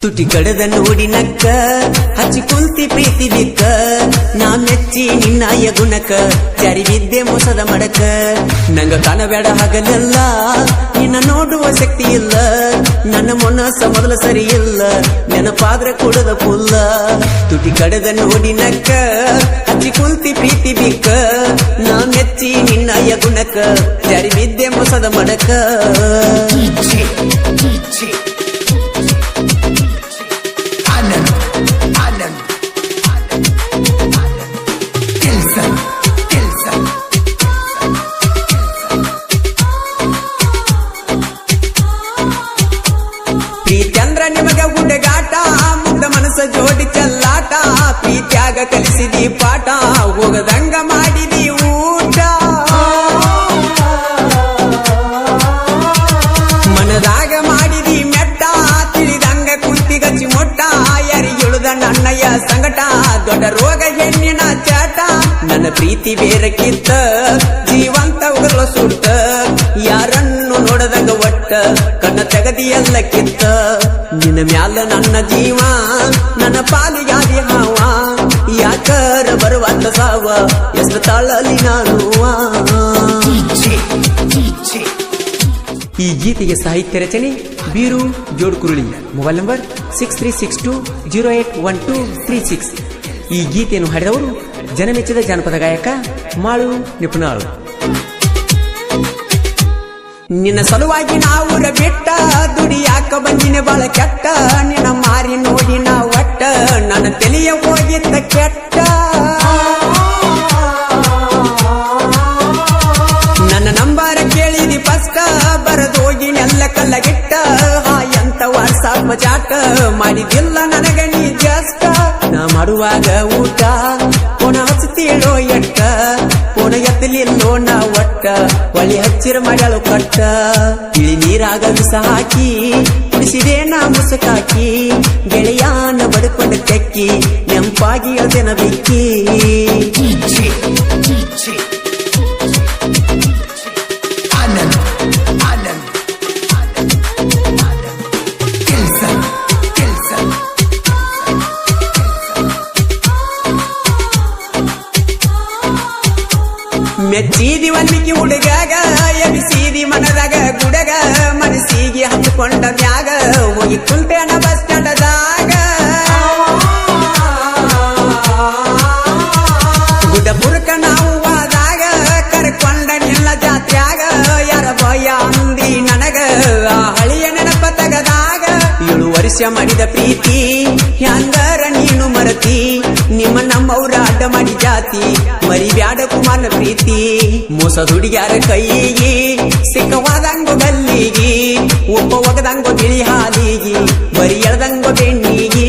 ತುಟಿ ಕಡದ ನೋಡಿ ನಕ್ಕ ಹಚ್ಚಿ ಕುಂತಿ ಪ್ರೀತಿ ಬಿಕ್ಕ ನಾ ಮೆಚ್ಚಿ ನಿನ್ನಾಯ ಗುಣಕ ಜಾರಿ ಬಿದ್ದೆ ಮೋಸದ ಮಡಕ ನಂಗ ಕಾಣಬೇಡ ಹಗಲೆಲ್ಲ ನಿನ್ನ ನೋಡುವ ಶಕ್ತಿ ಇಲ್ಲ ನನ್ನ ಮನಸ್ಸ ಮೊದಲ ಸರಿ ಇಲ್ಲ ನೆನಪಾದ್ರ ಕೊಡದ ಪುಲ್ಲ ತುಟಿ ಕಡದ ನೋಡಿ ನಕ್ಕ ಹಚ್ಚಿ ಕುಂತಿ ಪ್ರೀತಿ ಬಿಕ್ಕ ನಾ ಮೆಚ್ಚಿ ನಿನ್ನಾಯ ಗುಣಕ ಜಾರಿ ಬಿದ್ದೆ ಮೋಸದ ಮಡಕ ಪ್ರೀತಿ ಅಂದ್ರ ನಿಮಗ ಗುಡ್ಡಗಾಟ ಮುಗ್ಧ ಮನಸ್ಸ ಜೋಡಿ ಚೆಲ್ಲಾಟ ಪ್ರೀತಿಯಾಗ ಕಲಿಸಿದಿ ಪಾಠ ಹೋಗದಂಗ ಮಾಡಿದಿ ಊಟ ಮನದಾಗ ಮಾಡಿದಿ ಮೆಟ್ಟ ತಿಳಿದಂಗ ಕುಂತಿ ಗಚ್ಚಿ ಮೊಟ್ಟ ಯಾರಿಗಿಳುದ ನನ್ನಯ್ಯ ಸಂಗಟ ದೊಡ್ಡ ರೋಗ ಹೆಣ್ಣಿನ ಚಾಟ ನನ್ನ ಪ್ರೀತಿ ಬೇರಕ್ಕಿತ್ತ ಜೀವಂತ ಉಗರ್ಲ ಸುಟ್ಟ ಯಾರನ್ನು ನೋಡದಂಗ ಒಟ್ಟ ಕಣ್ಣ ತೆಗದಿ ಎಲ್ಲ ಕಿತ್ತ ನಿನ್ನ ಮ್ಯಾಲ ನನ್ನ ಜೀವ ನನ್ನ ಪಾಲಿಗಾದಿ ಹಾವ ಯಾಕರ ಬರುವಂತ ಸಾವ ಎಷ್ಟು ತಾಳಲಿ ನಾನು ಈ ಗೀತೆಗೆ ಸಾಹಿತ್ಯ ರಚನೆ ಬೀರು ಜೋಡ್ಕುರುಳಿ ಮೊಬೈಲ್ ನಂಬರ್ 6362081236 ಈ ಗೀತೆಯನ್ನು ಹಾಡಿದವರು ಜನಮೆಚ್ಚದ ಜಾನಪದ ಗಾಯಕ ಮಾಳು ನಿಪುಣಾಳು ನಿನ್ನ ಸಲುವಾಗಿ ನಾವುರ ಬಿಟ್ಟ ದುಡಿಯಾಕ ಬಂದಿನ ಬಾಳ ಕೆಟ್ಟ ನಿನ್ನ ಮಾರಿ ನೋಡಿ ನಾ ಒಟ್ಟ ನನ್ನ ತಲೆಯ ಹೋಗಿದ್ದ ಕೆಟ್ಟ ನನ್ನ ನಂಬರ ಕೇಳಿದಿ ಫಸ್ಟ್ ಬರದೋಗಿನೆಲ್ಲ ಕಲ್ಲಗಿಟ್ಟ ಎಂತ ವಾಟ್ಸಾಪ್ ಚಾಟ ಮಾಡಿದಿಲ್ಲ ನನಗ ನೀ ಜಸ್ಟ್ ನಾ ಮಾಡುವಾಗ ಊಟ ಪುನಃ ಹಚ್ಚುತ್ತೀಳೋ ಎಟ್ಟ ಪುನಃ ಎತ್ತಲಿಲ್ಲೋ ನಾ ಒಟ್ಟ ಒಳಿ ಹಚ್ಚಿರ ಮಗಳು ಕಟ್ಟ ಇಳಿ ನೀರಾಗ ವಿಷ ಹಾಕಿ ಕುಡಿಸಿದೆ ನಾ ಮುಸುಕಾಕಿ ಗೆಳೆಯಾನ ಬಡ್ಕೊಂಡ ತೆಕ್ಕಿ ನೆಂಪಾಗಿ ಅದೇನ ಬೆಕ್ಕಿ ಮೆಚ್ಚಿದಿ ಒಂದಿಕ್ಕಿ ಹುಡುಗಾಗ ಎಬಿಸಿದಿ ಮನದಾಗ ಗುಡಗ ಮನಸ್ಸಿಗೆ ಹಚ್ಚಿಕೊಂಡ ಮ್ಯಾಗ ಹೋಗಿ ಕುಂಟೇನ ಬಸ್ ಸ್ಟ್ಯಾಂಡದಾಗ ಗುಡ್ಡಪುರಕ ನಾವು ಆದಾಗ ಕರ್ಕೊಂಡ ನಿಲ್ಲ ಜಾತ್ರ್ಯಾಗ ಯಾರ ಭಯ ಅಂದಿ ನನಗ ಆ ಹಳಿಯ ನೆನಪ ತಗದಾಗ 7 ವರ್ಷ ಮಾಡಿದ ಪ್ರೀತಿ ಹ್ಯಾಂಗರ ನೀನು ಮರತಿ ನಿಮ್ಮ ನಮ್ಮವ್ರ ಅಡ್ಡ ಮಾಡಿ ಜಾತಿ ಮರಿ ಬ್ಯಾಡ ಕುಮಾರನ ಪ್ರೀತಿ ಮೋಸ ಹುಡುಗ್ಯಾರ ಕೈಗೆ ಸಿಕ್ಕವಾದಂಗೋ ಗಲ್ಲಿಗಿ ಒಬ್ಬ ಒಗದಂಗೋ ಬಿಳಿ ಹಾಲಿಗಿ ಬರಿ ಎಳ್ದಂಗೋ ಬೆಣ್ಣಿಗಿ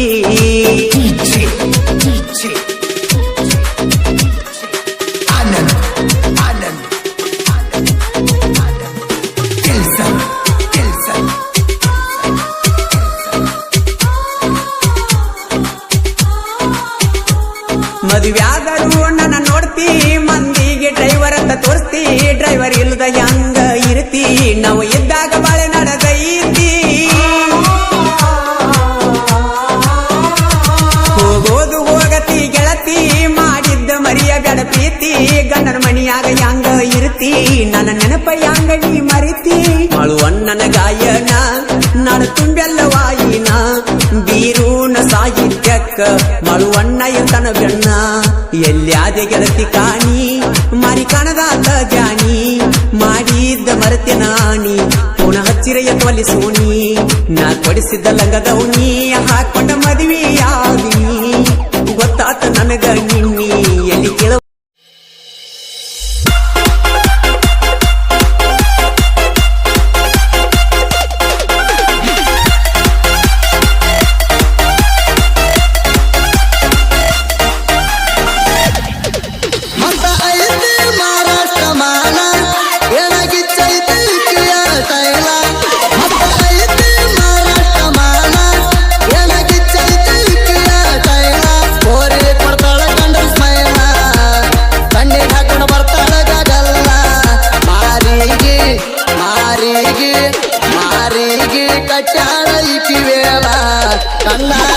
ಮದುವ್ಯಾದರೂ ನನ್ನ ನೋಡ್ತಿ ಮಂದಿಗೆ ಡ್ರೈವರ್ ಅಂತ ತೋರಿಸ್ತಿ ಡ್ರೈವರ್ ಇಲ್ಲದ ಹೆಂಗ ಇರ್ತಿ ನಾವು ಇದ್ದಾಗ ಬಾಳೆ ನಡೆದೈತಿ ಹೋಗೋದು ಹೋಗತಿ ಗೆಳತಿ ಮಾಡಿದ್ದ ಮರಿಯ ಗಡ ಪ್ರೀತಿ ಗಂಡನ ಮಣಿಯಾಗ ಹೆಂಗ ಇರ್ತಿ ನನ್ನ ನೆನಪ ಹೆಂಗ ನೀ ಮರಿತಿ ಅಳುವಣ್ಣನ ಗಾಯನ ನಾಡ ತುಂಬೆಲ್ಲ ವಾಯಿನ ಬೀರೂನ ಸಾಹಿತ್ಯಕ್ಕ ಮಳುವಣ್ಣ ಎಂತನ ಬೆಣ್ಣ ಎಲ್ಯಾದೆ ಗೆಳತಿ ಕಾಣಿ ಮಾರಿ ಕಾಣದಾತ ಜಾನಿ ಮಾಡಿದ್ದ ಮರತೆ ನಾಣಿ ಪುನಃ ಹಚ್ಚಿರ ಎತ್ತವಲ್ಲಿ ಸೋಣಿ ನಾ ಕೊಡಿಸಿದ್ದ ಲಂಗದವನಿ ಹಾಕೊಂಡ ಮದುವೆಯಾದಿ ಗೊತ್ತಾತ ನನಗ ನಿನ್ನಿ ಎಲ್ಲಿ ಕೇಳ ಕಟ್ಟಾಳ ಇಕ್ಕಿ ವೇಳ ಕಣ್ಣಾಗ